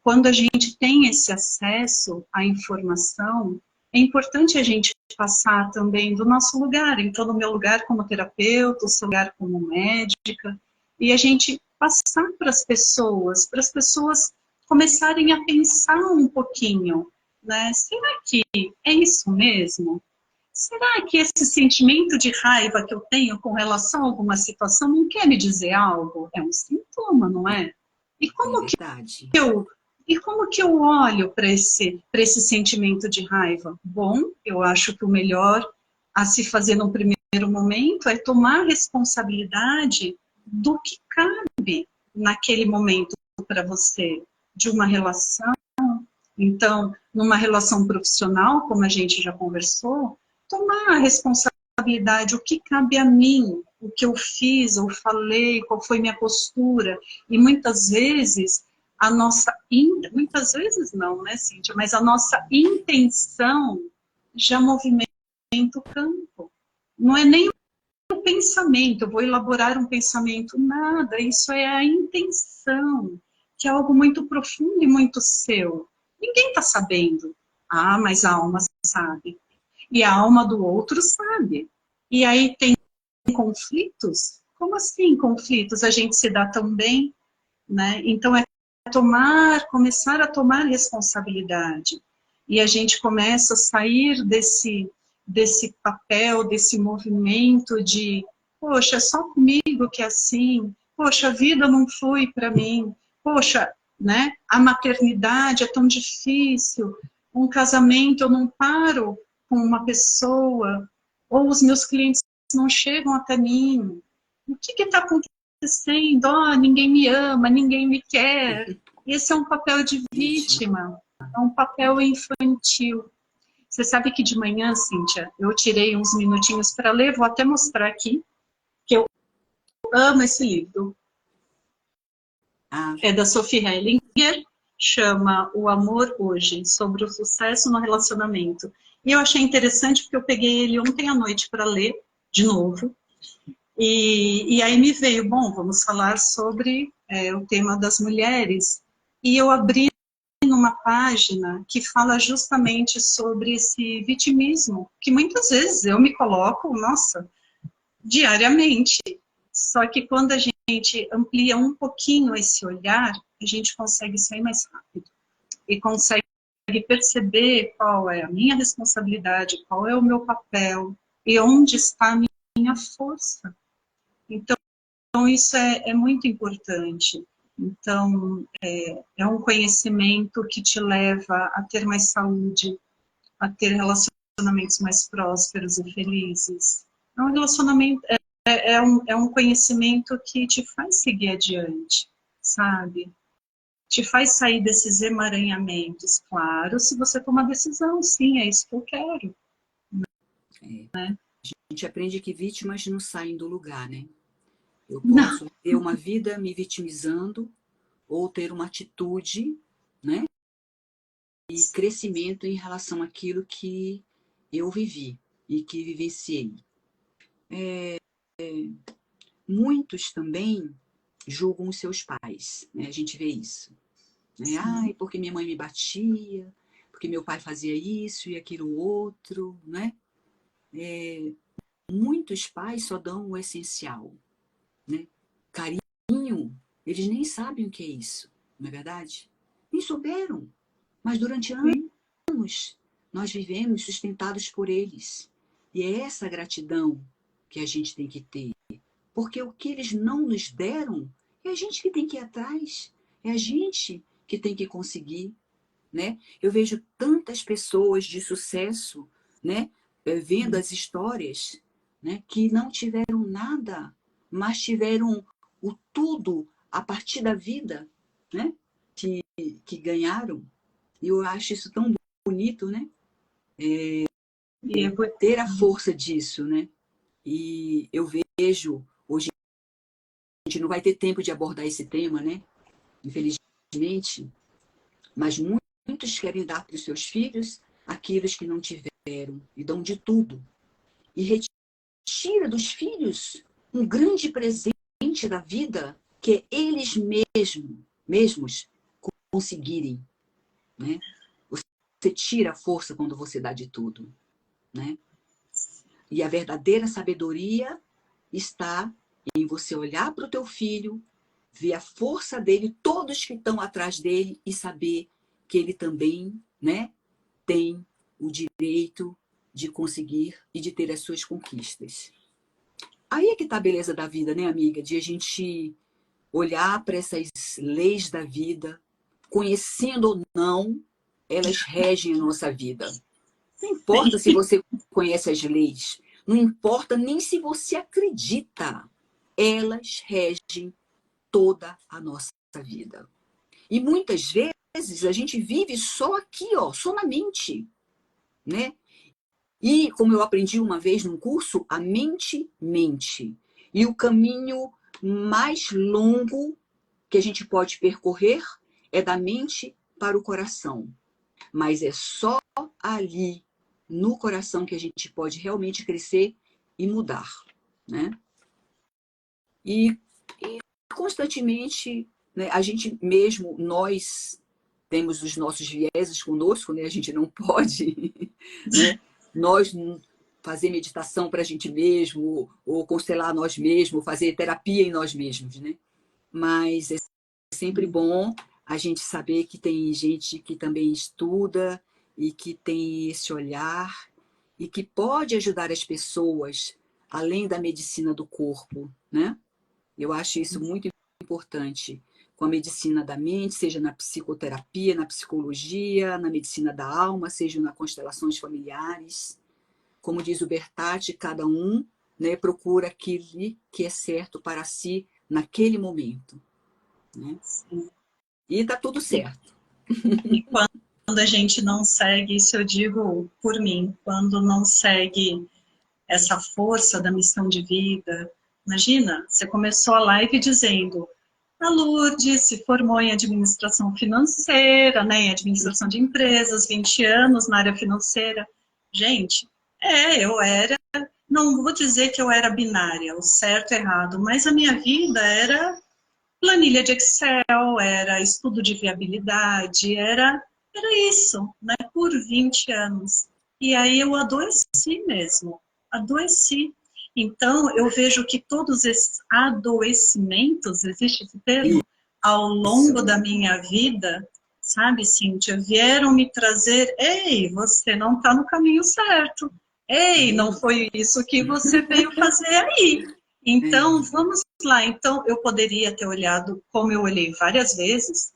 quando a gente tem esse acesso à informação, é importante a gente passar também do nosso lugar, então do meu lugar como terapeuta, o seu lugar como médica, e a gente passar para as pessoas começarem a pensar um pouquinho, né? Será que é isso mesmo? Será que esse sentimento de raiva que eu tenho com relação a alguma situação não quer me dizer algo? É um sintoma, não é? E como que eu olho para esse sentimento de raiva? Bom, eu acho que o melhor a se fazer no primeiro momento é tomar responsabilidade do que cabe naquele momento para você, de uma relação. Então, numa relação profissional, como a gente já conversou, tomar a responsabilidade, o que cabe a mim, o que eu fiz ou falei, qual foi minha postura. E muitas vezes, muitas vezes não, né, Cíntia? Mas a nossa intenção já movimenta o campo. Não é nem o pensamento, eu vou elaborar um pensamento, nada, isso é a intenção, que é algo muito profundo e muito seu. Ninguém está sabendo. Ah, mas a alma sabe. E a alma do outro sabe. E aí tem conflitos? Como assim conflitos? A gente se dá tão bem, né? Então é começar a tomar responsabilidade. E a gente começa a sair desse papel, desse movimento de, poxa, é só comigo que é assim, poxa, a vida não flui para mim, poxa, né? A maternidade é tão difícil, um casamento eu não paro com uma pessoa, ou os meus clientes não chegam até mim. O que está acontecendo? Oh, ninguém me ama, ninguém me quer. Esse é um papel de vítima, é um papel infantil. Você sabe que de manhã, Cíntia, eu tirei uns minutinhos para ler, vou até mostrar aqui, que eu amo esse livro. É da Sophie Hellinger, chama O Amor Hoje, sobre o sucesso no relacionamento. E eu achei interessante porque eu peguei ele ontem à noite para ler, de novo, e aí me veio, bom, vamos falar sobre o tema das mulheres. E eu abri numa página que fala justamente sobre esse vitimismo, que muitas vezes eu me coloco, nossa, diariamente. Só que quando a gente amplia um pouquinho esse olhar, a gente consegue sair mais rápido e consegue perceber qual é a minha responsabilidade, qual é o meu papel e onde está a minha força. Então isso é muito importante. Então, é um conhecimento que te leva a ter mais saúde, a ter relacionamentos mais prósperos e felizes. É um relacionamento, é um conhecimento que te faz seguir adiante, sabe? Te faz sair desses emaranhamentos, claro, se você tomar decisão, sim, é isso que eu quero. Né? A gente aprende que vítimas não saem do lugar, né? Eu posso ter uma vida me vitimizando ou ter uma atitude, né? E crescimento em relação àquilo que eu vivi e que vivenciei. Muitos também julgam os seus pais, né? A gente vê isso. Né? Ai, porque minha mãe me batia, porque meu pai fazia isso e aquilo outro, né? Muitos pais só dão o essencial, né? Carinho, eles nem sabem o que é isso, não é verdade? Nem souberam, mas durante anos nós vivemos sustentados por eles. E é essa gratidão que a gente tem que ter. Porque o que eles não nos deram, é a gente que tem que ir atrás. É a gente que tem que conseguir. Né? Eu vejo tantas pessoas de sucesso, né? Vendo as histórias, né? Que não tiveram nada, mas tiveram o tudo a partir da vida, né? Que ganharam. E eu acho isso tão bonito, né? Ter a força disso, né? E eu vejo, hoje a gente não vai ter tempo de abordar esse tema, né? Infelizmente, mas muitos querem dar para os seus filhos aquilo que não tiveram e dão de tudo. E retira dos filhos um grande presente da vida que é eles mesmos conseguirem. Né? Você tira a força quando você dá de tudo. Né? E a verdadeira sabedoria está em você olhar para o teu filho, ver a força dele, todos que estão atrás dele e saber que ele também, né, tem o direito de conseguir e de ter as suas conquistas. Aí é que está a beleza da vida, né, amiga? De a gente olhar para essas leis da vida, conhecendo ou não, elas regem a nossa vida. Não importa se você conhece as leis, não importa nem se você acredita, elas regem toda a nossa vida. E muitas vezes a gente vive só aqui, ó, só na mente, né? E, como eu aprendi uma vez num curso, a mente mente. E o caminho mais longo que a gente pode percorrer é da mente para o coração. Mas é só ali, no coração, que a gente pode realmente crescer e mudar, né? E constantemente, né, a gente mesmo, nós temos os nossos vieses conosco, né? A gente não pode, né? Nós fazer meditação para a gente mesmo, ou constelar nós mesmos, fazer terapia em nós mesmos, né? Mas é sempre bom a gente saber que tem gente que também estuda e que tem esse olhar e que pode ajudar as pessoas além da medicina do corpo, né? Eu acho isso muito importante, com a medicina da mente, seja na psicoterapia, na psicologia, na medicina da alma, seja nas constelações familiares. Como diz o Bertatti, cada um né, procura aquilo que é certo para si naquele momento, né? Sim. E está tudo certo. E quando a gente não segue, isso eu digo por mim, quando não segue essa força da missão de vida, imagina, você começou a live dizendo, a Lourdes se formou em administração financeira, né, em administração de empresas, 20 anos na área financeira. Gente, eu era, não vou dizer que eu era binária, o certo e errado, mas a minha vida era planilha de Excel, era estudo de viabilidade, era isso, né, por 20 anos. E aí eu adoeci mesmo, adoeci. Então, eu vejo que todos esses adoecimentos, existe esse termo, ao longo da minha vida, sabe, Cíntia, vieram me trazer, ei, você não está no caminho certo. Ei, não foi isso que você veio fazer aí. Então, vamos lá. Então, eu poderia ter olhado como eu olhei várias vezes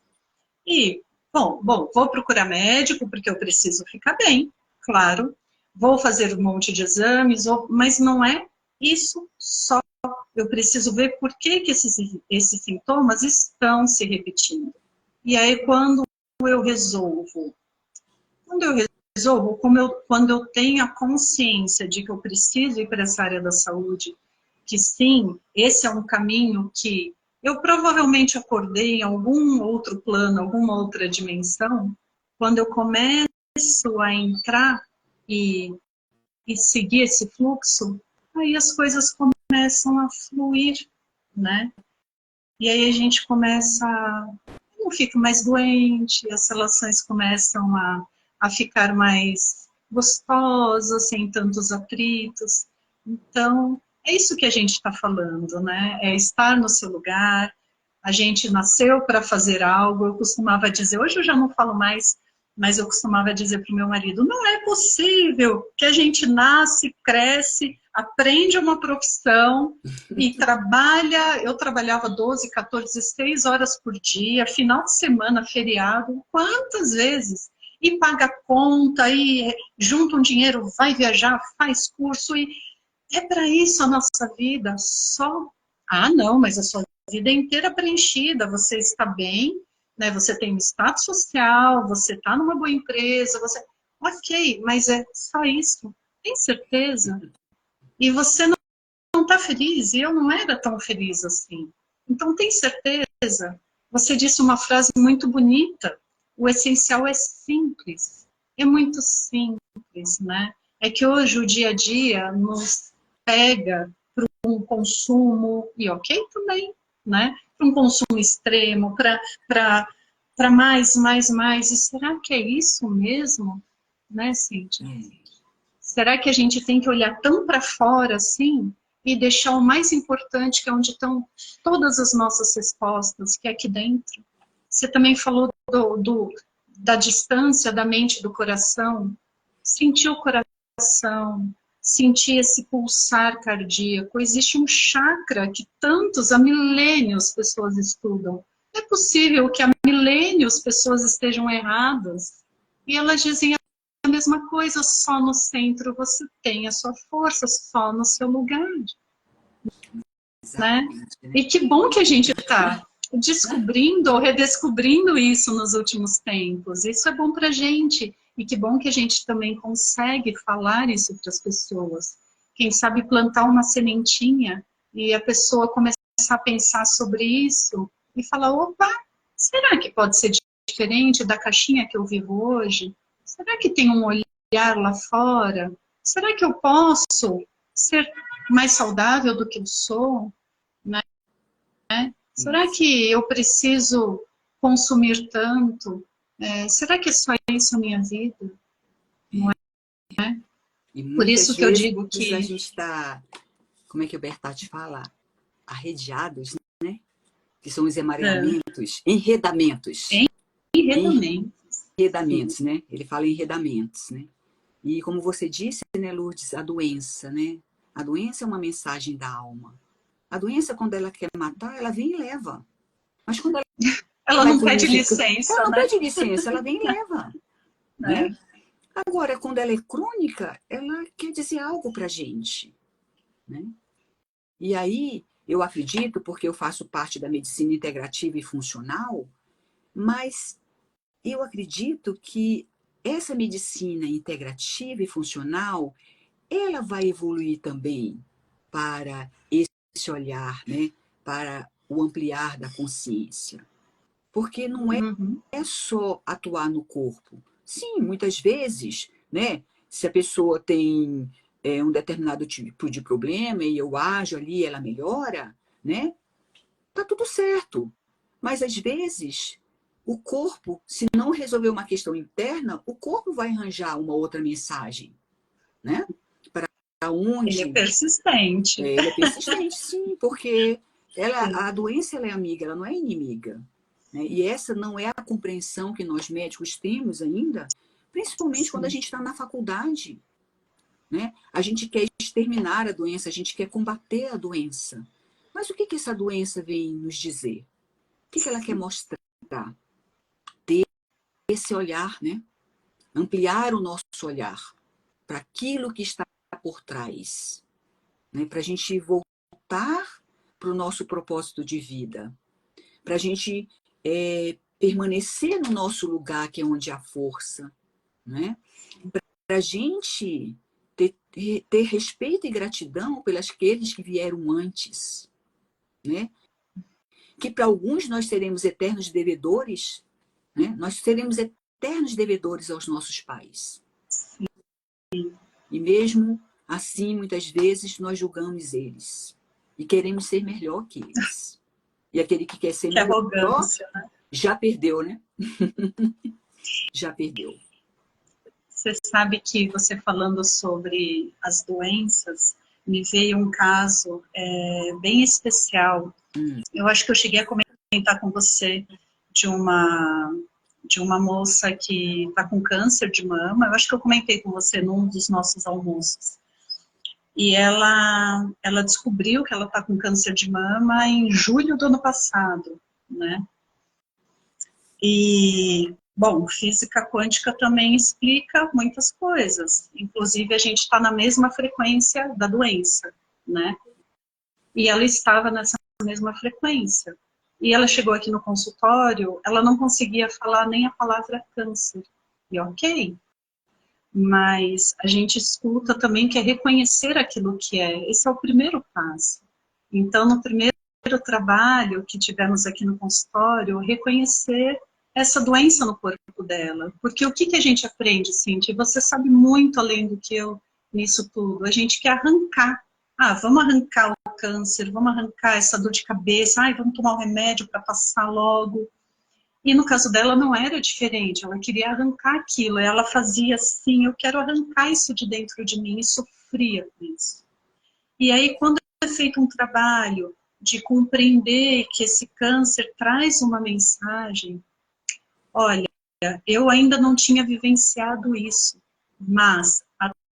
e, bom, vou procurar médico porque eu preciso ficar bem, claro. Vou fazer um monte de exames, mas não é isso só. Eu preciso ver por que esses sintomas estão se repetindo. E aí, eu resolvo, quando eu resolvo, quando eu tenho a consciência de que eu preciso ir para essa área da saúde, que sim, esse é um caminho que eu provavelmente acordei em algum outro plano, alguma outra dimensão, quando eu começo a entrar e seguir esse fluxo, aí as coisas começam a fluir, né? E aí a gente começa, não fica mais doente, as relações começam a ficar mais gostosas, sem tantos atritos. Então, é isso que a gente está falando, né? É estar no seu lugar. A gente nasceu para fazer algo. Eu costumava dizer, hoje eu já não falo mais, mas eu costumava dizer para o meu marido, não é possível que a gente nasce, cresce, aprende uma profissão e trabalha. Eu trabalhava 12, 14, 16 horas por dia, final de semana, feriado, quantas vezes? E paga conta, e junta um dinheiro, vai viajar, faz curso, e é para isso a nossa vida, só? Ah, não, mas a sua vida é inteira preenchida, você está bem, né? Você tem um status social, você está numa boa empresa, você... Ok, mas é só isso? Tem certeza? E você não está feliz, e eu não era tão feliz assim. Então, tem certeza? Você disse uma frase muito bonita, o essencial é simples, é muito simples, né? É que hoje o dia a dia nos pega para um consumo, e ok também, né? Para um consumo extremo, para mais, e será que é isso mesmo? Né, Cíntia? Será que a gente tem que olhar tão para fora assim e deixar o mais importante, que é onde estão todas as nossas respostas, que é aqui dentro? Você também falou da distância da mente do coração. Sentir o coração, sentir esse pulsar cardíaco. Existe um chakra que há milênios pessoas estudam. Não é possível que há milênios pessoas estejam erradas. E elas dizem a mesma coisa, só no centro você tem a sua força, só no seu lugar. Né? E que bom que a gente está descobrindo ou redescobrindo isso nos últimos tempos. Isso é bom para a gente. E que bom que a gente também consegue falar isso para as pessoas. Quem sabe plantar uma sementinha e a pessoa começar a pensar sobre isso e falar, opa, será que pode ser diferente da caixinha que eu vivo hoje? Será que tem um olhar lá fora? Será que eu posso ser mais saudável do que eu sou? Né? Será que eu preciso consumir tanto? Será que é só isso a minha vida? Não é? E Por isso que eu digo que a que... gente está, como é que o Bertatti fala? Arrediados, né? Que são os emaranhamentos, enredamentos. Enredamentos, né? Ele fala em enredamentos, né? E como você disse, né, Lourdes, a doença, né? A doença é uma mensagem da alma. A doença, quando ela quer matar, ela vem e leva. Mas quando ela não pede licença, ela não pede licença, ela vem e leva. Né? Agora, quando ela é crônica, ela quer dizer algo pra gente. né? E aí, eu acredito, porque eu faço parte da medicina integrativa e funcional, mas eu acredito que essa medicina integrativa e funcional, ela vai evoluir também para esse olhar, né? Para o ampliar da consciência. Porque não é Uhum. só atuar no corpo. Sim, muitas vezes, né? Se a pessoa tem um determinado tipo de problema e eu ajo ali, ela melhora, né? Tá tudo certo. Mas às vezes o corpo, se não resolver uma questão interna, o corpo vai arranjar uma outra mensagem, né? Para Ele é onde persistente. ele é persistente, sim, porque Sim, a doença ela é amiga, ela não é inimiga. Né? E essa não é a compreensão que nós médicos temos ainda, principalmente quando a sim. gente está na faculdade. Né? A gente quer exterminar a doença, a gente quer combater a doença. Mas o que essa doença vem nos dizer? O que ela quer mostrar? Ter esse olhar, né? Ampliar o nosso olhar para aquilo que está por trás. Né? Para a gente voltar para o nosso propósito de vida. Para a gente permanecer no nosso lugar, que é onde há força. Né? Para a gente ter respeito e gratidão pelas aqueles que vieram antes. Né? Que para alguns nós seremos eternos devedores, né? Nós seremos eternos devedores aos nossos pais. E mesmo assim, muitas vezes, nós julgamos eles. E queremos ser melhor que eles. E aquele que quer ser Que melhor, arrogância, né? já perdeu, né? Já perdeu. Você sabe que você falando sobre as doenças, me veio um caso bem especial. Eu acho que eu cheguei a comentar com você de uma de uma moça que está com câncer de mama. Eu acho que eu comentei com você num dos nossos almoços. E ela descobriu que ela está com câncer de mama em julho do ano passado, né? E, bom, física quântica também explica muitas coisas. Inclusive, a gente está na mesma frequência da doença, né? E ela estava nessa mesma frequência. E ela chegou aqui no consultório, ela não conseguia falar nem a palavra câncer. E ok, mas a gente escuta também que é reconhecer aquilo que é. Esse é o primeiro passo. Então, no primeiro trabalho que tivemos aqui no consultório, reconhecer essa doença no corpo dela. Porque o que a gente aprende, Cintia? Você sabe muito além do que eu nisso tudo. A gente quer arrancar. Ah, vamos arrancar o câncer, vamos arrancar essa dor de cabeça, ai, vamos tomar o remédio para passar logo. E no caso dela não era diferente, ela queria arrancar aquilo, ela fazia assim, eu quero arrancar isso de dentro de mim, e sofria com isso. E aí, quando é feito um trabalho de compreender que esse câncer traz uma mensagem, olha, eu ainda não tinha vivenciado isso, mas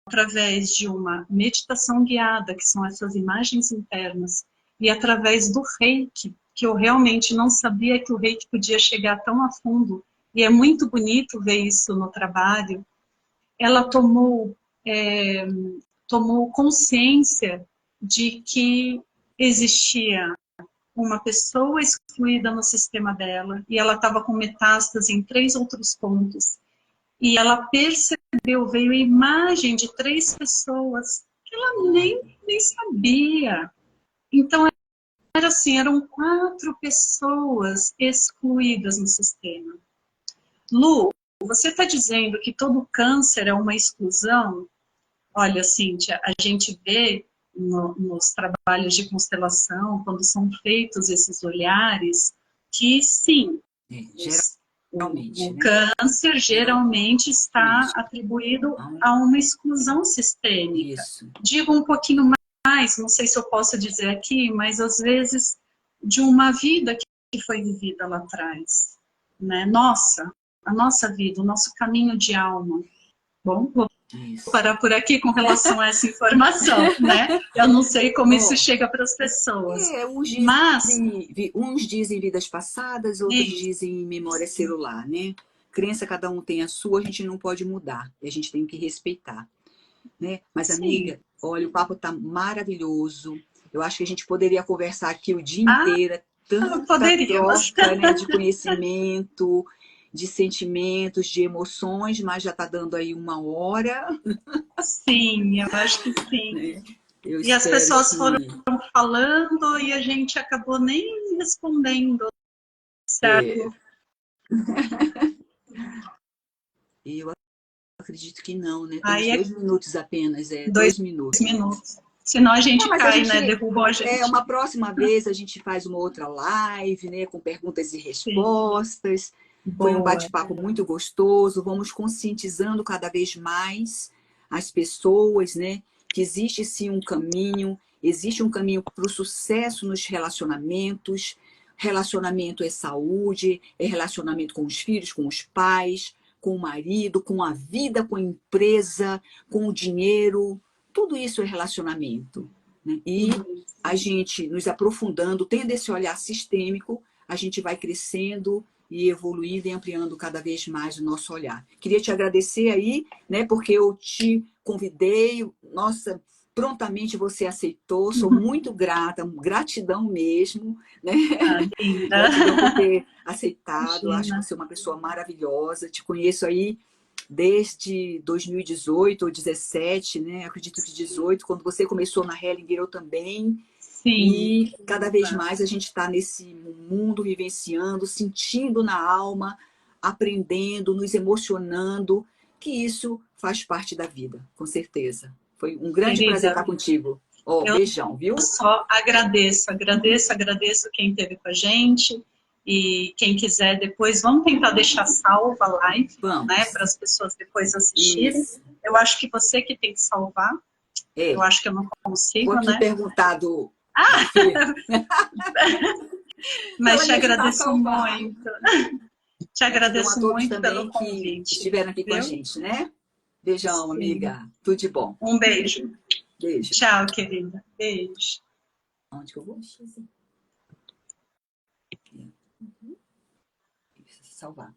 através de uma meditação guiada, que são essas imagens internas, e através do reiki, que eu realmente não sabia que o reiki podia chegar tão a fundo, e é muito bonito ver isso no trabalho, ela tomou consciência de que existia uma pessoa excluída no sistema dela, e ela estava com metástase em 3 outros pontos. E ela percebeu, veio a imagem de 3 pessoas que ela nem sabia. Então, era assim, eram 4 pessoas excluídas no sistema. Lu, você está dizendo que todo câncer é uma exclusão? Olha, Cíntia, a gente vê nos trabalhos de constelação, quando são feitos esses olhares, que sim, Geralmente, o né? câncer geralmente está atribuído a uma exclusão sistêmica. Isso. Digo um pouquinho mais, não sei se eu posso dizer aqui, mas às vezes de uma vida que foi vivida lá atrás. Né? A nossa vida, o nosso caminho de alma. Bom, vou parar por aqui com relação a essa informação, né? Eu não sei como isso chega para as pessoas. Mas uns dizem vidas passadas, outros dizem memória celular, né? Crença, cada um tem a sua, a gente não pode mudar, e a gente tem que respeitar. né? Mas, Sim. amiga, olha, o papo tá maravilhoso. Eu acho que a gente poderia conversar aqui o dia Ah, inteiro, é tanta poderíamos. troca, né, de conhecimento, de sentimentos, de emoções, mas já está dando aí 1 hora, Sim, eu acho que sim. né? Eu E as espero pessoas foram que falando e a gente acabou nem respondendo, é, certo? eu acredito que não, né? Temos Aí é 2 minutos apenas, 2 minutos. 2 minutos. Senão a Ah, gente mas a cai, né? gente, Derrubam a gente. uma próxima vez a gente faz uma outra live, né, com perguntas e Sim, respostas. Foi um boa. bate-papo muito gostoso. Vamos conscientizando cada vez mais as pessoas, né, que existe sim um caminho, existe um caminho para o sucesso nos relacionamentos. Relacionamento é saúde, é relacionamento com os filhos, com os pais, com o marido, com a vida, com a empresa, com o dinheiro. Tudo isso é relacionamento, né? E a gente, nos aprofundando, tendo esse olhar sistêmico, a gente vai crescendo e evoluindo e ampliando cada vez mais o nosso olhar. Queria te agradecer aí, né, porque eu te convidei, nossa, prontamente você aceitou, sou muito grata, gratidão mesmo, né? Ah, linda. Gratidão por ter aceitado, acho Imagina. você uma pessoa maravilhosa, te conheço aí desde 2018 ou 17, né? Acredito que 18, quando você começou na Hellinger, eu também. Sim, E cada vez mais a gente está nesse mundo vivenciando, sentindo na alma, aprendendo, nos emocionando, que isso faz parte da vida, com certeza. Foi um grande prazer querida. estar contigo. Ó, Eu beijão, viu? só agradeço, agradeço, agradeço quem esteve com a gente. E quem quiser depois, vamos tentar deixar salva a live, né, para Vamos. as pessoas depois assistirem. Isso. Eu acho que você que tem que salvar. Eu É. acho que eu não Vou consigo, aqui né? perguntar da Fê. Para ela Mas te me ajudar a agradeço salvar. muito. Te Gratidão a agradeço todos muito pelo também que convite, estiveram aqui com a viu? gente, né? Beijão, Sim. amiga. Tudo de bom. Um beijo. Beijo. Tchau, querida. Beijo. Onde que eu vou? Salvar.